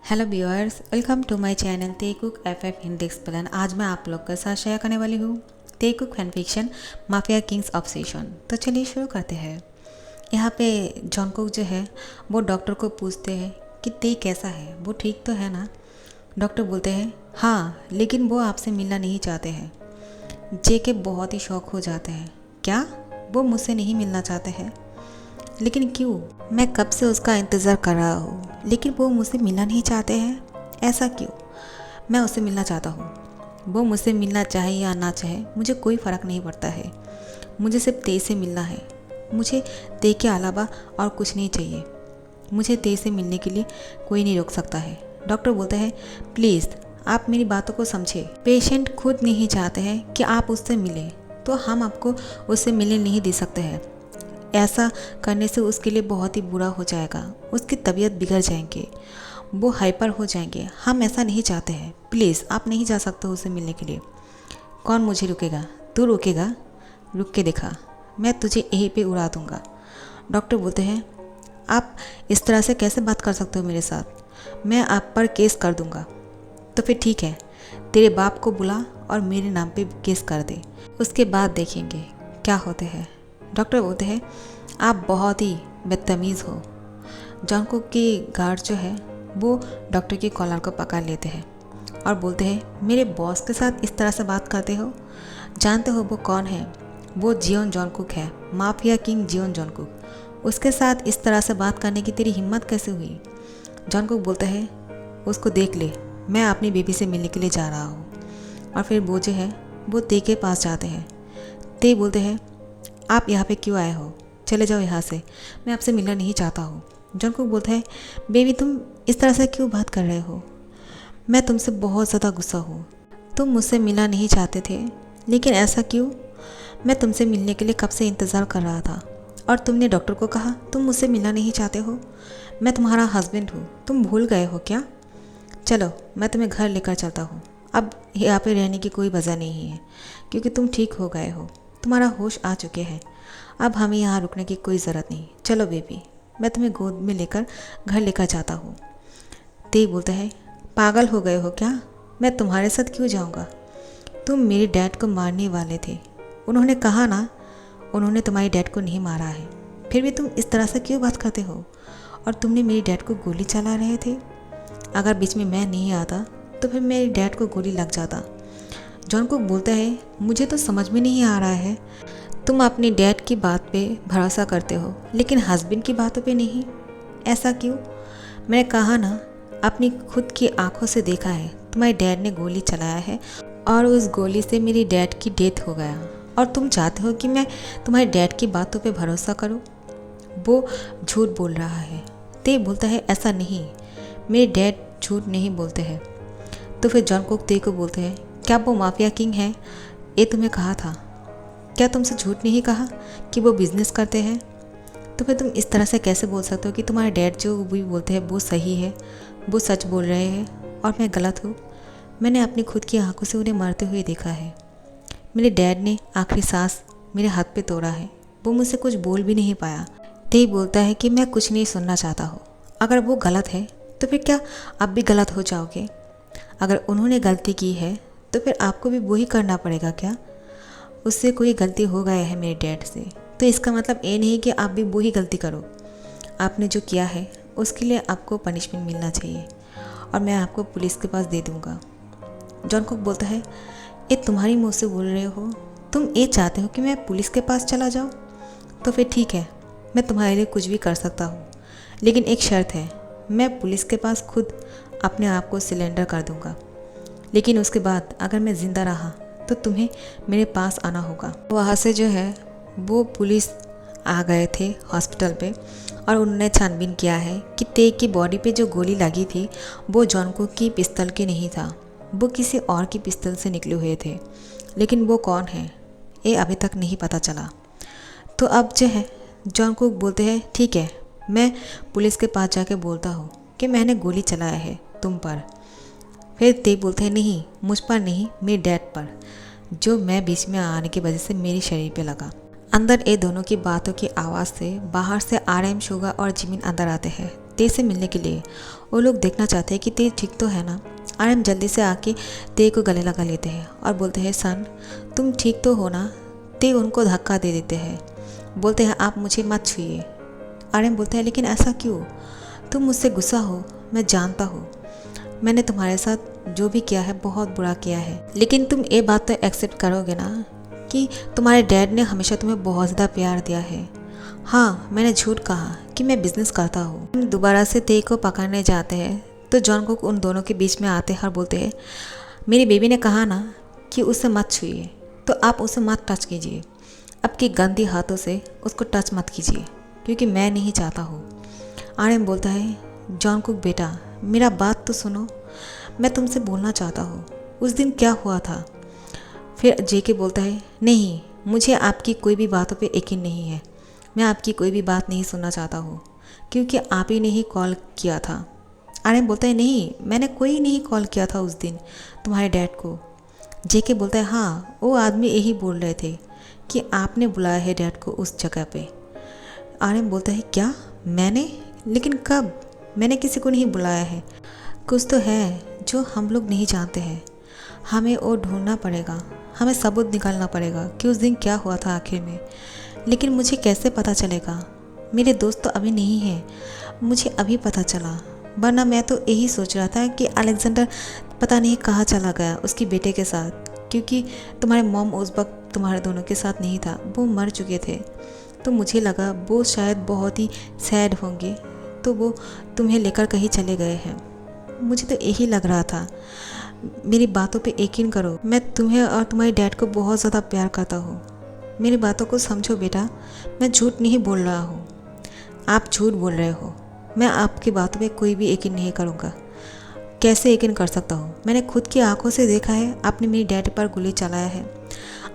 Hello viewers, welcome to my channel Tae Kook F Hindi explain. आज मैं आप लोग के साथ शेयर करने वाली हूँ ते cook fan fiction mafia Kings obsession. तो चलिए शुरू करते हैं। यहाँ पे जॉन कुक जो है वो डॉक्टर को पूछते हैं कि ते कैसा है, वो ठीक तो है ना। डॉक्टर बोलते हैं हाँ, लेकिन वो आपसे मिलना नहीं चाहते हैं। जे के बहुत ही शौक हो जाते हैं। क्या वो मुझसे नहीं मिलना चाहते हैं? लेकिन क्यों? मैं कब से उसका इंतज़ार कर रहा हूँ, लेकिन वो मुझसे मिलना नहीं चाहते हैं। ऐसा क्यों? मैं उससे मिलना चाहता हूँ। वो मुझसे मिलना चाहे या ना चाहे मुझे कोई फ़र्क नहीं पड़ता है। मुझे सिर्फ ते से मिलना है। मुझे ते के अलावा और कुछ नहीं चाहिए। मुझे ते से मिलने के लिए कोई नहीं रोक सकता है। डॉक्टर बोलता है प्लीज़ आप मेरी बातों को समझे। पेशेंट खुद नहीं चाहते हैं कि आप उससे मिलें, तो हम आपको उससे मिलने नहीं दे सकते हैं। ऐसा करने से उसके लिए बहुत ही बुरा हो जाएगा। उसकी तबीयत बिगड़ जाएंगे, वो हाइपर हो जाएंगे। हम ऐसा नहीं चाहते हैं। प्लीज़ आप नहीं जा सकते उसे मिलने के लिए। कौन मुझे रुकेगा? तू रुकेगा? रुक के देखा, मैं तुझे यहीं पे उड़ा दूंगा। डॉक्टर बोलते हैं आप इस तरह से कैसे बात कर सकते हो मेरे साथ? मैं आप पर केस कर दूंगा। तो फिर ठीक है, तेरे बाप को बुला और मेरे नाम पे केस कर दे, उसके बाद देखेंगे क्या होते हैं। डॉक्टर बोलते हैं आप बहुत ही बदतमीज़ हो। जॉन कुक की गार्ड जो है वो डॉक्टर की कॉलर को पकड़ लेते हैं और बोलते हैं मेरे बॉस के साथ इस तरह से बात करते हो? जानते हो वो कौन है? वो जियोन जॉन कुक है, mafia king Jeon Jungkook. उसके साथ इस तरह से बात करने की तेरी हिम्मत कैसे हुई? जॉन कुक बोलता है उसको देख ले, मैं अपनी बेबी से मिलने के लिए जा रहा हूँ। और फिर वो जो है वो ते के पास जाते हैं। ते बोलते हैं आप यहाँ पे क्यों आए हो? चले जाओ यहाँ से, मैं आपसे मिलना नहीं चाहता हूँ। जॉन कुक बोलता है बेबी तुम इस तरह से क्यों बात कर रहे हो? मैं तुमसे बहुत ज़्यादा गुस्सा हूँ। तुम मुझसे मिलना नहीं चाहते थे, लेकिन ऐसा क्यों? मैं तुमसे मिलने के लिए कब से इंतज़ार कर रहा था और तुमने डॉक्टर को कहा तुम मुझसे मिलना नहीं चाहते हो। मैं तुम्हारा हस्बैंड हूँ, तुम भूल गए हो क्या? चलो मैं तुम्हें घर लेकर चलता हूँ। अब यहाँ पे रहने की कोई वजह नहीं है, क्योंकि तुम ठीक हो गए हो, तुम्हारा होश आ चुके हैं। अब हमें यहाँ रुकने की कोई ज़रूरत नहीं। चलो बेबी, मैं तुम्हें गोद में लेकर घर लेकर जाता हूँ। ते बोलता है पागल हो गए हो क्या? मैं तुम्हारे साथ क्यों जाऊँगा? तुम मेरे डैड को मारने वाले थे। उन्होंने कहा ना, उन्होंने तुम्हारे डैड को नहीं मारा है। फिर भी तुम इस तरह से क्यों बात करते हो? और तुमने मेरे डैड को गोली चला रहे थे। अगर बीच में मैं नहीं आता तो फिर मेरे डैड को गोली लग जाता। जॉन कुक बोलता है मुझे तो समझ में नहीं आ रहा है, तुम अपने डैड की बात पे भरोसा करते हो लेकिन हस्बैंड की बातों पे नहीं। ऐसा क्यों? मैंने कहा ना, अपनी खुद की आंखों से देखा है तुम्हारे डैड ने गोली चलाया है और उस गोली से मेरी डैड की डेथ हो गया। और तुम चाहते हो कि मैं तुम्हारे डैड की बातों पे भरोसा करूं? वो झूठ बोल रहा है। ते बोलता है ऐसा नहीं, मेरे डैड झूठ नहीं बोलते हैं। तो फिर जॉन कुक ते को बोलते हैं क्या वो माफिया किंग है? ये तुम्हें कहा था। क्या तुमसे झूठ नहीं कहा कि वो बिज़नेस करते हैं? तो फिर तुम इस तरह से कैसे बोल सकते हो कि तुम्हारे डैड जो भी बोलते हैं वो सही है, वो सच बोल रहे हैं और मैं गलत हूँ? मैंने अपनी खुद की आंखों से उन्हें मरते हुए देखा है। मेरे डैड ने आखिरी सांस मेरे हाथ पे तोड़ा है, वो मुझसे कुछ बोल भी नहीं पाया। ते बोलता है कि मैं कुछ नहीं सुनना चाहता हूँ। अगर वो गलत है तो फिर क्या आप भी गलत हो जाओगे? अगर उन्होंने गलती की है तो फिर आपको भी वही करना पड़ेगा क्या? उससे कोई गलती हो गया है मेरे डैड से, तो इसका मतलब ये नहीं कि आप भी वही गलती करो। आपने जो किया है उसके लिए आपको पनिशमेंट मिलना चाहिए और मैं आपको पुलिस के पास दे दूँगा। जॉन कुक बोलता है ये तुम्हारी मुँह से बोल रहे हो? तुम ये चाहते हो कि मैं पुलिस के पास चला जाऊँ? तो फिर ठीक है, मैं तुम्हारे लिए कुछ भी कर सकता हूँ, लेकिन एक शर्त है, मैं पुलिस के पास खुद अपने आप को सिलेंडर कर दूँगा। लेकिन उसके बाद अगर मैं ज़िंदा रहा तो तुम्हें मेरे पास आना होगा। वहाँ से जो है वो पुलिस आ गए थे हॉस्पिटल पे और उन्होंने छानबीन किया है कि ते की बॉडी पे जो गोली लगी थी वो जॉन कुक की पिस्तौल की नहीं था, वो किसी और की पिस्तौल से निकले हुए थे। लेकिन वो कौन है ये अभी तक नहीं पता चला। तो अब जो है जॉन कुक बोलते हैं ठीक है, मैं पुलिस के पास जाके बोलता हूँ कि मैंने गोली चलाया है तुम पर। फिर ते बोलते हैं नहीं, मुझ पर नहीं, मेरे डैड पर, जो मैं बीच में आने की वजह से मेरे शरीर पे लगा। अंदर ये दोनों की बातों की आवाज़ से बाहर से RM शुगर और जिमिन अंदर आते हैं। ते से मिलने के लिए। वो लोग देखना चाहते हैं कि ते ठीक तो है ना। आर्यन जल्दी से आके ते को गले लगा लेते हैं और बोलते हैं सन तुम ठीक तो हो ना। ते उनको धक्का दे देते हैं, बोलते हैं आप मुझे मत छुइए। आर्यन बोलते हैं लेकिन ऐसा क्यों, तुम मुझसे गुस्सा हो, मैं जानता हूँ मैंने तुम्हारे साथ जो भी किया है बहुत बुरा किया है, लेकिन तुम ये बात तो एक्सेप्ट करोगे ना कि तुम्हारे डैड ने हमेशा तुम्हें बहुत ज़्यादा प्यार दिया है। हाँ मैंने झूठ कहा कि मैं बिजनेस करता हूँ। हम दोबारा से ते को पकड़ने जाते हैं तो जॉन कुक उन दोनों के बीच में आते हैं और बोलते हैं मेरी बेबी ने कहा ना कि उसे मत छुइए, तो आप उसे मत टच कीजिए, आपकी गंदी हाथों से उसको टच मत कीजिए क्योंकि मैं नहीं चाहता हूँ। आर्यन बोलता है जॉन कुक बेटा मेरा बात तो सुनो, मैं तुमसे बोलना चाहता हूँ उस दिन क्या हुआ था। फिर जेके बोलता है नहीं मुझे आपकी कोई भी बातों पे यकीन नहीं है, मैं आपकी कोई भी बात नहीं सुनना चाहता हूँ क्योंकि आप ही ने ही कॉल किया था। आर्यन बोलता है नहीं मैंने कोई नहीं कॉल किया था उस दिन तुम्हारे डैड को। जेके बोलता है हाँ वो आदमी यही बोल रहे थे कि आपने बुलाया है डैड को उस जगह पे। आर्यन बोलता है क्या मैंने, लेकिन कब, मैंने किसी को नहीं बुलाया है। कुछ तो है जो हम लोग नहीं जानते हैं, हमें वो ढूंढना पड़ेगा, हमें सबूत निकालना पड़ेगा कि उस दिन क्या हुआ था आखिर में। लेकिन मुझे कैसे पता चलेगा, मेरे दोस्त तो अभी नहीं हैं, मुझे अभी पता चला, वरना मैं तो यही सोच रहा था कि अलेक्जेंडर पता नहीं कहाँ चला गया उसकी बेटे के साथ, क्योंकि तुम्हारे मॉम उस वक्त तुम्हारे दोनों के साथ नहीं था, वो मर चुके थे। तो मुझे लगा वो शायद बहुत ही सैड होंगे तो वो तुम्हें लेकर कहीं चले गए हैं, मुझे तो यही लग रहा था। मेरी बातों पे यकीन करो, मैं तुम्हें और तुम्हारे डैड को बहुत ज़्यादा प्यार करता हूँ, मेरी बातों को समझो बेटा, मैं झूठ नहीं बोल रहा हूँ, आप झूठ बोल रहे हो, मैं आपकी बातों पे कोई भी यकीन नहीं करूँगा। कैसे यकीन कर सकता हूँ, मैंने खुद की आंखों से देखा है आपने मेरी डैड पर गोली चलाया है।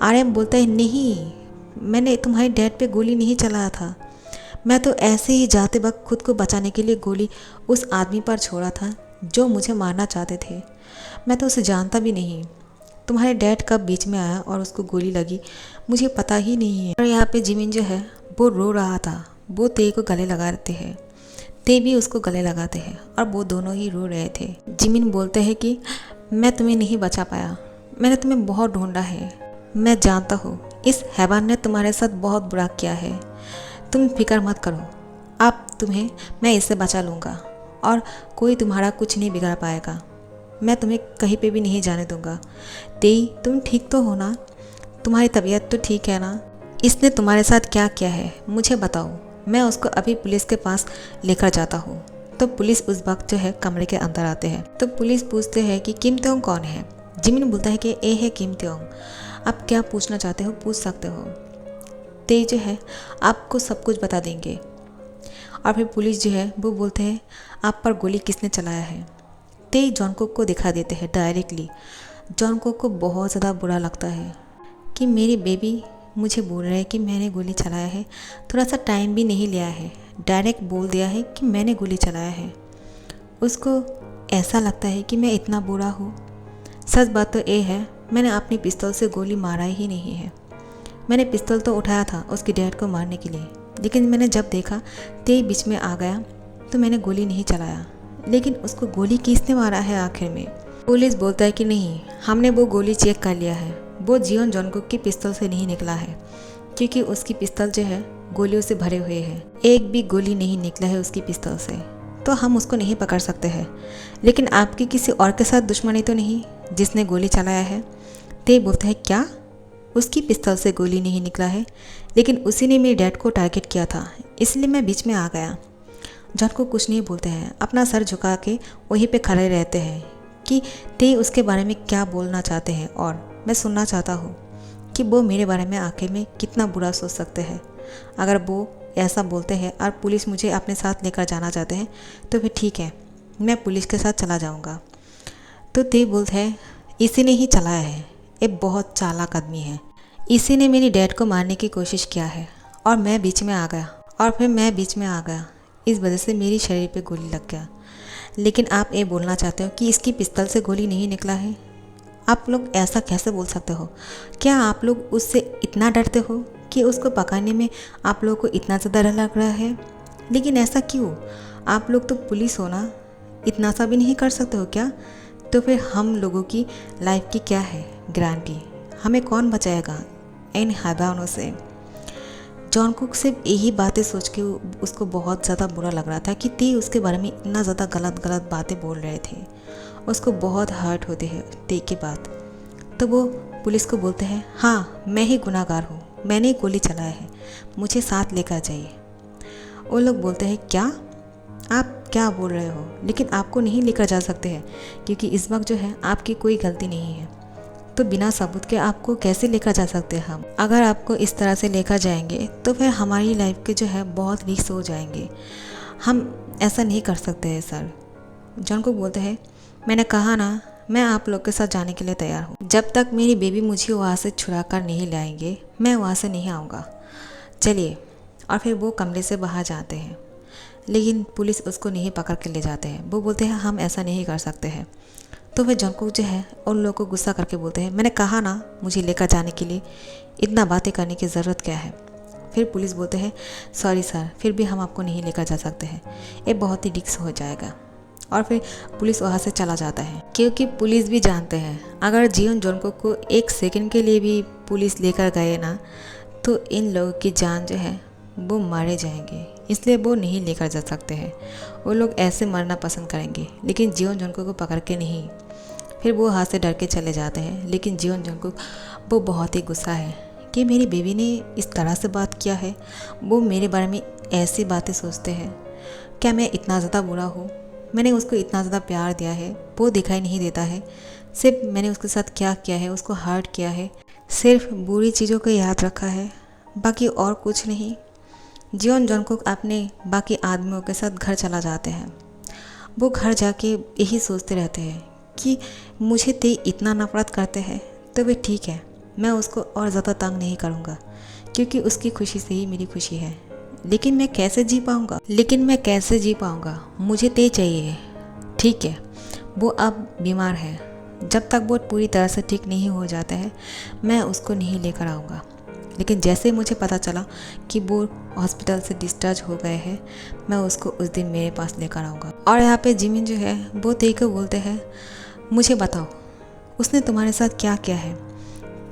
आर्यन बोलता है नहीं मैंने तुम्हारे डैड पे गोली नहीं चलाया था, मैं तो ऐसे ही जाते वक्त खुद को बचाने के लिए गोली उस आदमी पर छोड़ा था जो मुझे मारना चाहते थे, मैं तो उसे जानता भी नहीं। तुम्हारे डैड कब बीच में आया और उसको गोली लगी मुझे पता ही नहीं है। और यहाँ पे जिमिन जो है वो रो रहा था, वो ते को गले लगाते हैं, ते भी उसको गले लगाते हैं और वो दोनों ही रो रहे थे। जिमिन बोलते हैं कि मैं तुम्हें नहीं बचा पाया, मैंने तुम्हें बहुत ढूंढा है, मैं जानता हूँ इस हैवान ने तुम्हारे साथ बहुत बुरा किया है, तुम फिक्र मत करो, अब तुम्हें मैं इससे बचा लूँगा और कोई तुम्हारा कुछ नहीं बिगाड़ पाएगा, मैं तुम्हें कहीं पे भी नहीं जाने दूँगा। तेई तुम ठीक तो हो ना, तुम्हारी तबीयत तो ठीक है ना, इसने तुम्हारे साथ क्या किया है मुझे बताओ, मैं उसको अभी पुलिस के पास लेकर जाता हूँ। तो पुलिस उस वक्त जो है कमरे के अंदर आते हैं, तो पुलिस पूछते हैं कि किम त्योंग कौन है। जिमिन बोलता है कि ये है किम त्योंग, आप क्या पूछना चाहते हो पूछ सकते हो। ते जो है आपको सब कुछ बता देंगे। और फिर पुलिस जो है वो बोलते हैं आप पर गोली किसने चलाया है। ते जॉन कुक को दिखा देते हैं डायरेक्टली। जॉन कुक को बहुत ज़्यादा बुरा लगता है कि मेरी बेबी मुझे बोल रहा है कि मैंने गोली चलाया है, थोड़ा सा टाइम भी नहीं लिया है, डायरेक्ट बोल दिया है कि मैंने गोली चलाया है। उसको ऐसा लगता है कि मैं इतना बुरा हूँ। सच बात तो ये है मैंने अपनी पिस्तौल से गोली मारा ही नहीं है, मैंने पिस्तौल तो उठाया था उसके डैड को मारने के लिए, लेकिन मैंने जब देखा ते बीच में आ गया तो मैंने गोली नहीं चलाया। लेकिन उसको गोली किसने मारा है आखिर में। पुलिस बोलता है कि नहीं हमने वो गोली चेक कर लिया है, वो जियोन जॉन कुक की पिस्तौल से नहीं निकला है, क्योंकि उसकी पिस्तौल जो है गोलियों से भरे हुए है, एक भी गोली नहीं निकला है उसकी पिस्तौल से, तो हम उसको नहीं पकड़ सकते हैं। लेकिन आपकी किसी और के साथ दुश्मनी तो नहीं जिसने गोली चलाया है। ते बोलता है क्या, उसकी पिस्तौल से गोली नहीं निकला है, लेकिन उसी ने मेरे डैड को टारगेट किया था, इसलिए मैं बीच में आ गया। जॉन को कुछ नहीं बोलते हैं, अपना सर झुका के वहीं पे खड़े रहते हैं कि ते उसके बारे में क्या बोलना चाहते हैं, और मैं सुनना चाहता हूँ कि वो मेरे बारे में आखिर में कितना बुरा सोच सकते हैं। अगर वो ऐसा बोलते हैं और पुलिस मुझे अपने साथ लेकर जाना चाहते हैं तो फिर ठीक है, मैं पुलिस के साथ चला जाऊँगा। तो ते बोलते हैं इसी ने ही चलाया है, ये बहुत चालाक आदमी है, इसी ने मेरी डैड को मारने की कोशिश किया है और मैं बीच में आ गया, और फिर मैं बीच में आ गया, इस वजह से मेरी शरीर पे गोली लग गया। लेकिन आप ये बोलना चाहते हो कि इसकी पिस्तौल से गोली नहीं निकला है। आप लोग ऐसा कैसे बोल सकते हो, क्या आप लोग उससे इतना डरते हो कि उसको पकड़ने में आप लोगों को इतना ज़्यादा डर लग रहा है। लेकिन ऐसा क्यों? आप लोग तो पुलिस हो ना, इतना सा भी नहीं कर सकते हो क्या? तो फिर हम लोगों की लाइफ की क्या है गारंटी? हमें कौन बचाएगा इन हैवानों से? जॉन कुक सिर्फ यही बातें सोच के उसको बहुत ज़्यादा बुरा लग रहा था कि ते उसके बारे में इतना ज़्यादा गलत गलत बातें बोल रहे थे। उसको बहुत हर्ट होते हैं ते की बात। तो वो पुलिस को बोलते हैं, हाँ मैं ही गुनाहगार हूँ, मैंने ही गोली चलाया है, मुझे साथ लेकर जाइए। वो लोग बोलते हैं, क्या आप क्या बोल रहे हो? लेकिन आपको नहीं लेकर जा सकते हैं क्योंकि इस वक्त जो है आपकी कोई गलती नहीं है। तो बिना सबूत के आपको कैसे लेकर जा सकते हैं हम? अगर आपको इस तरह से लेकर जाएंगे तो फिर हमारी लाइफ के जो है बहुत रिस्क हो जाएंगे। हम ऐसा नहीं कर सकते हैं सर। जॉन को बोलते हैं, मैंने कहा ना मैं आप लोग के साथ जाने के लिए तैयार हूँ। जब तक मेरी बेबी मुझे वहाँ से छुड़ा कर नहीं लाएंगे मैं वहाँ से नहीं आऊँगा। चलिए। और फिर वो कमरे से बाहर जाते हैं, लेकिन पुलिस उसको नहीं पकड़ के ले जाते हैं। वो बोलते हैं, हम ऐसा नहीं कर सकते हैं। तो फिर जॉनकुक जो है उन लोगों को गुस्सा करके बोलते हैं, मैंने कहा ना मुझे लेकर जाने के लिए, इतना बातें करने की ज़रूरत क्या है? फिर पुलिस बोलते हैं, सॉरी सर, फिर भी हम आपको नहीं लेकर जा सकते हैं, ये बहुत ही रिस्क हो जाएगा। और फिर पुलिस वहाँ से चला जाता है क्योंकि पुलिस भी जानते हैं अगर जियोन जॉनकुक को एक सेकंड के लिए भी पुलिस लेकर गए ना तो इन लोगों की जान जो है वो मारे जाएंगे, इसलिए वो नहीं लेकर जा सकते हैं। वो लोग ऐसे मरना पसंद करेंगे, लेकिन जियोन जॉनकुक को पकड़ के नहीं। फिर वो हाथ से डर के चले जाते हैं, लेकिन जियोन जॉनकुक वो बहुत ही गुस्सा है कि मेरी बेबी ने इस तरह से बात किया है, वो मेरे बारे में ऐसी बातें सोचते हैं। क्या मैं इतना ज़्यादा बुरा हूँ? मैंने उसको इतना ज़्यादा प्यार दिया है, वो दिखाई नहीं देता है। सिर्फ मैंने उसके साथ क्या किया है, उसको हर्ट किया है, सिर्फ बुरी चीज़ों को याद रखा है, बाकी और कुछ नहीं। जियोन जॉनकुक अपने बाकी आदमियों के साथ घर चला जाते हैं। वो घर जाके यही सोचते रहते हैं कि मुझे ते इतना नफरत करते हैं तो वे ठीक है, मैं उसको और ज़्यादा तंग नहीं करूँगा क्योंकि उसकी खुशी से ही मेरी खुशी है। लेकिन मैं कैसे जी पाऊँगा? मुझे ते चाहिए। ठीक है, वो अब बीमार है, जब तक वो पूरी तरह से ठीक नहीं हो जाता है मैं उसको नहीं लेकर आऊँगा। लेकिन जैसे मुझे पता चला कि वो हॉस्पिटल से डिस्चार्ज हो गए हैं मैं उसको उस दिन मेरे पास लेकर आऊँगा। और यहाँ पे जिमिन जो है वो ते को बोलते हैं, मुझे बताओ उसने तुम्हारे साथ क्या किया है?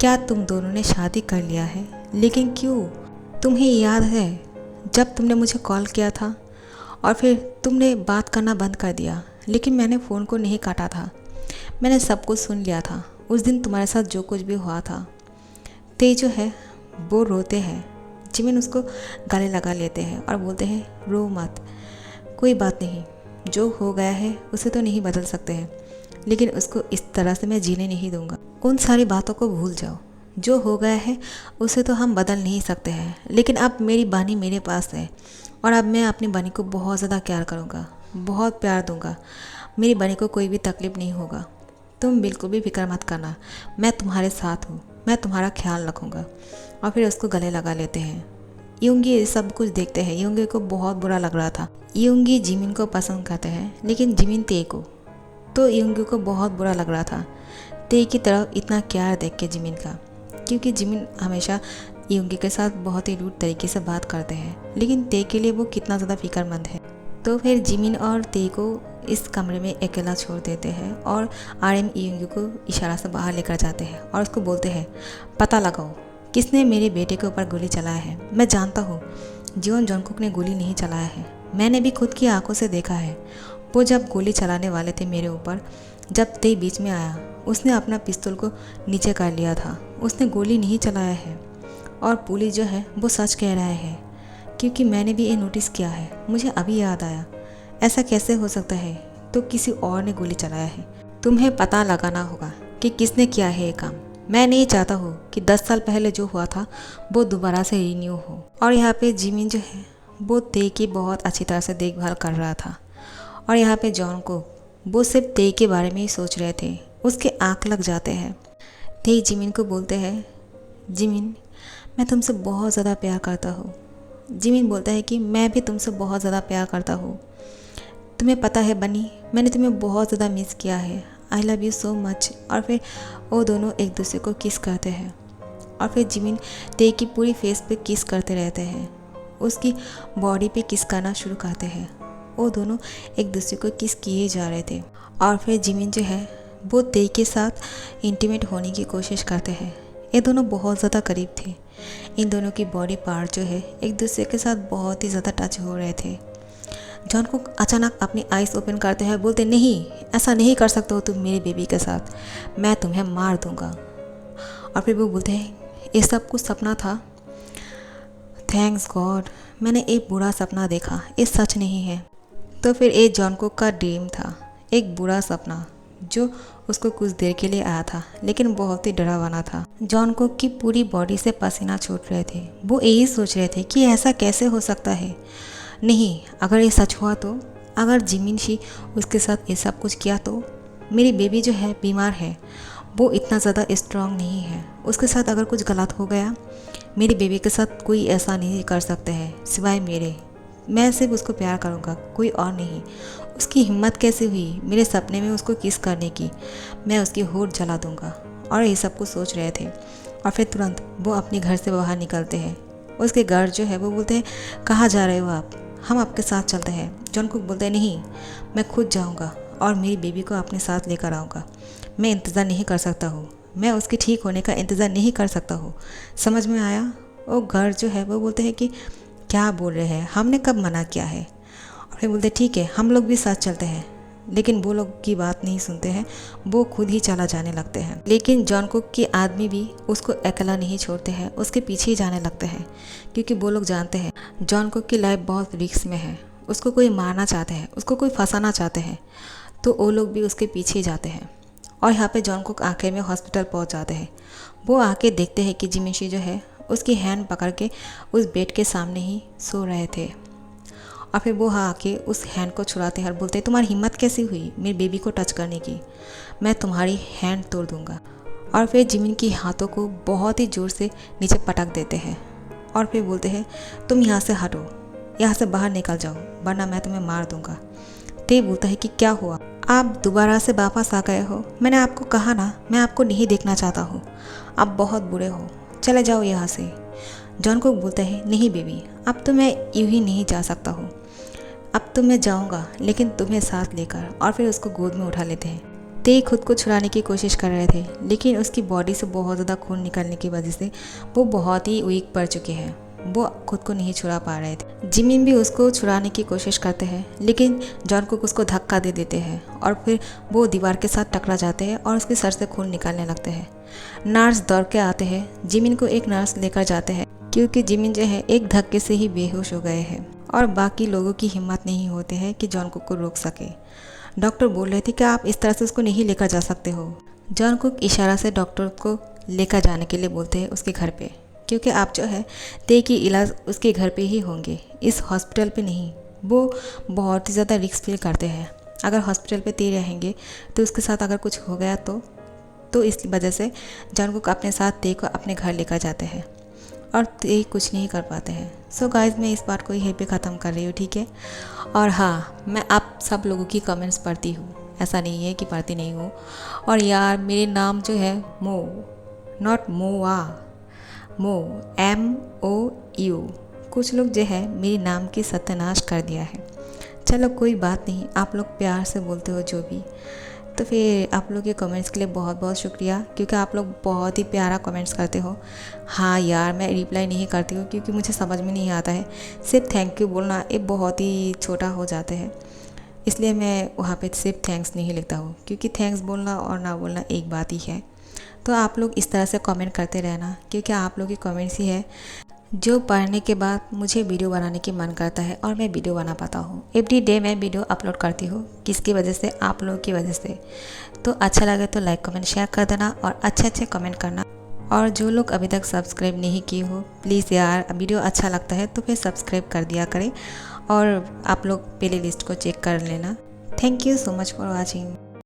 क्या तुम दोनों ने शादी कर लिया है? लेकिन क्यों? तुम्हें याद है जब तुमने मुझे कॉल किया था और फिर तुमने बात करना बंद कर दिया, लेकिन मैंने फ़ोन को नहीं काटा था, मैंने सब कुछ सुन लिया था। उस दिन तुम्हारे साथ जो कुछ भी हुआ था। ते जो है वो रोते हैं, जिमिन उसको गले लगा लेते हैं और बोलते हैं, रो मत, कोई बात नहीं, जो हो गया है उसे तो नहीं बदल सकते हैं, लेकिन उसको इस तरह से मैं जीने नहीं दूंगा। उन सारी बातों को भूल जाओ, जो हो गया है उसे तो हम बदल नहीं सकते हैं, लेकिन अब मेरी बानी मेरे पास है और अब मैं अपनी बानी को बहुत ज़्यादा प्यार करूँगा, बहुत प्यार दूँगा। मेरी बानी को कोई भी तकलीफ़ नहीं होगा, तुम बिल्कुल भी फिक्र मत करना, मैं तुम्हारे साथ हूँ, मैं तुम्हारा ख्याल रखूँगा। और फिर उसको गले लगा लेते हैं। यूंगी सब कुछ देखते हैं, यूंगी को बहुत बुरा लग रहा था। यूंगी जिमिन को पसंद करते हैं, लेकिन जिमिन ते को, तो यूंगी को बहुत बुरा लग रहा था ते की तरफ इतना प्यार देख के जिमिन का, क्योंकि जिमिन हमेशा यूंगी के साथ बहुत ही रूड तरीके से बात करते हैं, लेकिन ते के लिए वो कितना ज़्यादा फिक्रमंद है। तो फिर जिमिन और ते को इस कमरे में अकेला छोड़ देते हैं और RM यूंगी को इशारा से बाहर लेकर जाते हैं और उसको बोलते हैं, पता लगाओ किसने मेरे बेटे के ऊपर गोली चलाया है। मैं जानता हूँ जियोन जॉनकुक ने गोली नहीं चलाया है, मैंने भी खुद की आंखों से देखा है। वो जब गोली चलाने वाले थे मेरे ऊपर, जब ते बीच में आया उसने अपना पिस्तौल को नीचे कर लिया था, उसने गोली नहीं चलाया है। और पुलिस जो है वो सच कह रहा है, क्योंकि मैंने भी ये नोटिस किया है, मुझे अभी याद आया। ऐसा कैसे हो सकता है? तो किसी और ने गोली चलाया है। तुम्हें पता लगाना होगा कि किसने किया है ये काम। मैं नहीं चाहता हूँ कि 10 साल पहले जो हुआ था वो दोबारा से रिन्यू हो। और यहाँ पे जिमिन जो है वो ते की बहुत अच्छी तरह से देखभाल कर रहा था, और यहाँ पे जॉन को वो सिर्फ ते के बारे में ही सोच रहे थे। उसके आँख लग जाते हैं। ते जिमिन को बोलते हैं, जिमिन मैं तुमसे बहुत ज़्यादा प्यार करता हूँ। जिमिन बोलता है कि मैं भी तुमसे बहुत ज़्यादा प्यार करता हूँ। तुम्हें पता है बनी, मैंने तुम्हें बहुत ज़्यादा मिस किया है, I love you so much. और फिर वो दोनों एक दूसरे को किस करते हैं और फिर जिमिन ते की पूरी फेस पे किस करते रहते हैं। उसकी बॉडी पे किस करना शुरू करते हैं। वो दोनों एक दूसरे को किस किए जा रहे थे और फिर जिमिन जो है वो ते के साथ इंटीमेट होने की कोशिश करते हैं। ये दोनों बहुत ज़्यादा करीब थे। इन दोनों की बॉडी पार्ट जो है एक दूसरे के साथ बहुत ही ज़्यादा टच हो रहे थे। जॉनकुक अचानक अपनी आइज़ ओपन करते हैं, बोलते नहीं, ऐसा नहीं कर सकते हो तुम मेरी बेबी के साथ, मैं तुम्हें मार दूंगा। और फिर वो बोलते हैं ये सब कुछ सपना था, थैंक्स गॉड मैंने एक बुरा सपना देखा, ये सच नहीं है। तो फिर ये जॉनकुक का ड्रीम था, एक बुरा सपना जो उसको कुछ देर के लिए आया था लेकिन बहुत ही डरावना था। जॉनकुक की पूरी बॉडी से पसीना छूट रहे थे। वो यही सोच रहे थे कि ऐसा कैसे हो सकता है। नहीं, अगर ये सच हुआ तो, अगर जिमिन शी उसके साथ ये सब कुछ किया तो मेरी बेबी जो है बीमार है, वो इतना ज़्यादा स्ट्रांग नहीं है, उसके साथ अगर कुछ गलत हो गया, मेरी बेबी के साथ कोई ऐसा नहीं कर सकते हैं सिवाय मेरे, मैं सिर्फ उसको प्यार करूँगा, कोई और नहीं। उसकी हिम्मत कैसे हुई मेरे सपने में उसको किस करने की, मैं उसकी होठ जला दूँगा। और ये सब कुछ सोच रहे थे और फिर तुरंत वो अपने घर से बाहर निकलते हैं। उसके घर जो है वो बोलते हैं कहाँ जा रहे हो आप, हम आपके साथ चलते हैं। जॉनकुक बोलते हैं नहीं, मैं खुद जाऊंगा और मेरी बेबी को अपने साथ लेकर आऊँगा, मैं इंतज़ार नहीं कर सकता हूँ, मैं उसके ठीक होने का इंतज़ार नहीं कर सकता हूँ, समझ में आया। वो घर जो है वो बोलते हैं कि क्या बोल रहे हैं, हमने कब मना किया है। और फिर बोलते ठीक है हम लोग भी साथ चलते हैं, लेकिन वो लोग की बात नहीं सुनते हैं, वो खुद ही चला जाने लगते हैं। लेकिन जॉनकुक के आदमी भी उसको अकेला नहीं छोड़ते हैं, उसके पीछे ही जाने लगते हैं क्योंकि वो लोग जानते हैं जॉनकुक की लाइफ बहुत रिस्क में है, उसको कोई मारना चाहते हैं, उसको कोई फंसाना चाहते हैं, तो वो लोग भी उसके पीछे ही जाते हैं। और यहाँ पे जॉनकुक आखिर में हॉस्पिटल पहुँच जाते हैं। वो आके देखते हैं कि जिमिन शी जो है उसकी हैंड पकड़ के उस बेड के सामने ही सो रहे थे। और फिर वो आके उस हैंड को छुड़ाते हैं और बोलते हैं तुम्हारी हिम्मत कैसी हुई मेरी बेबी को टच करने की, मैं तुम्हारी हैंड तोड़ दूंगा। और फिर जिमिन की हाथों को बहुत ही ज़ोर से नीचे पटक देते हैं और फिर बोलते हैं तुम यहाँ से हटो, यहाँ से बाहर निकल जाओ वरना मैं तुम्हें मार दूंगा। ते बोलता है कि क्या हुआ, आप दोबारा से वापस आ गए हो, मैंने आपको कहा ना मैं आपको नहीं देखना चाहता हूँ, आप बहुत बुरे हो, चले जाओ यहाँ से। जॉनकुक बोलता है नहीं बेबी, अब तो मैं यूँ ही नहीं जा सकता हूँ, अब तो मैं जाऊँगा लेकिन तुम्हें साथ लेकर। और फिर उसको गोद में उठा लेते हैं। ते खुद को छुड़ाने की कोशिश कर रहे थे लेकिन उसकी बॉडी से बहुत ज़्यादा खून निकलने की वजह से वो बहुत ही वीक पड़ चुके हैं, वो खुद को नहीं छुड़ा पा रहे थे। जिमिन भी उसको छुड़ाने की कोशिश करते हैं लेकिन जॉनकुक उसको धक्का दे देते हैं और फिर वो दीवार के साथ टकरा जाते हैं और उसके सर से खून निकलने लगते हैं। नर्स दौड़ के आते हैं, जिमिन को एक नर्स लेकर जाते हैं क्योंकि जिमिन जो है एक धक्के से ही बेहोश हो गए हैं और बाकी लोगों की हिम्मत नहीं होते हैं कि जॉनकुक को रोक सके। डॉक्टर बोल रहे थे कि आप इस तरह से उसको नहीं लेकर जा सकते हो। जॉनकुक इशारा से डॉक्टर को लेकर जाने के लिए बोलते हैं उसके घर पे, क्योंकि आप जो है ते की इलाज उसके घर पे ही होंगे, इस हॉस्पिटल पे नहीं। वो बहुत ही ज़्यादा रिस्क फील करते हैं, अगर हॉस्पिटल पे ते रहेंगे तो उसके साथ अगर कुछ हो गया तो इस वजह से जॉनकुक अपने साथ ते को अपने घर लेकर जाते हैं और ते कुछ नहीं कर पाते हैं। सो गाइस मैं इस बात को यहीं पे ख़त्म कर रही हूँ, ठीक है। और हाँ, मैं आप सब लोगों की कमेंट्स पढ़ती हूँ, ऐसा नहीं है कि पढ़ती नहीं हूँ। और यार मेरे नाम जो है मो, नॉट मोआ, मो MOU, कुछ लोग जो है मेरे नाम की सत्यानाश कर दिया है। चलो कोई बात नहीं, आप लोग प्यार से बोलते हो जो भी, तो फिर आप लोग के कमेंट्स के लिए बहुत बहुत शुक्रिया क्योंकि आप लोग बहुत ही प्यारा कमेंट्स करते हो। हाँ यार मैं रिप्लाई नहीं करती हूँ क्योंकि मुझे समझ में नहीं आता है, सिर्फ थैंक यू बोलना ये बहुत ही छोटा हो जाता है, इसलिए मैं वहाँ पे सिर्फ थैंक्स नहीं लिखता हूँ क्योंकि थैंक्स बोलना और ना बोलना एक बात ही है। तो आप लोग इस तरह से कमेंट करते रहना क्योंकि आप लोग की कमेंट्स ही है जो पढ़ने के बाद मुझे वीडियो बनाने की मन करता है और मैं वीडियो बना पाता हूँ। एवरी डे मैं वीडियो अपलोड करती हूँ, किसकी वजह से, आप लोगों की वजह से। तो अच्छा लगे तो लाइक कमेंट शेयर कर देना और अच्छे कमेंट करना। और जो लोग अभी तक सब्सक्राइब नहीं किए हो प्लीज़ यार, वीडियो अच्छा लगता है तो फिर सब्सक्राइब कर दिया करें और आप लोग प्ले लिस्ट को चेक कर लेना। Thank you so much for watching.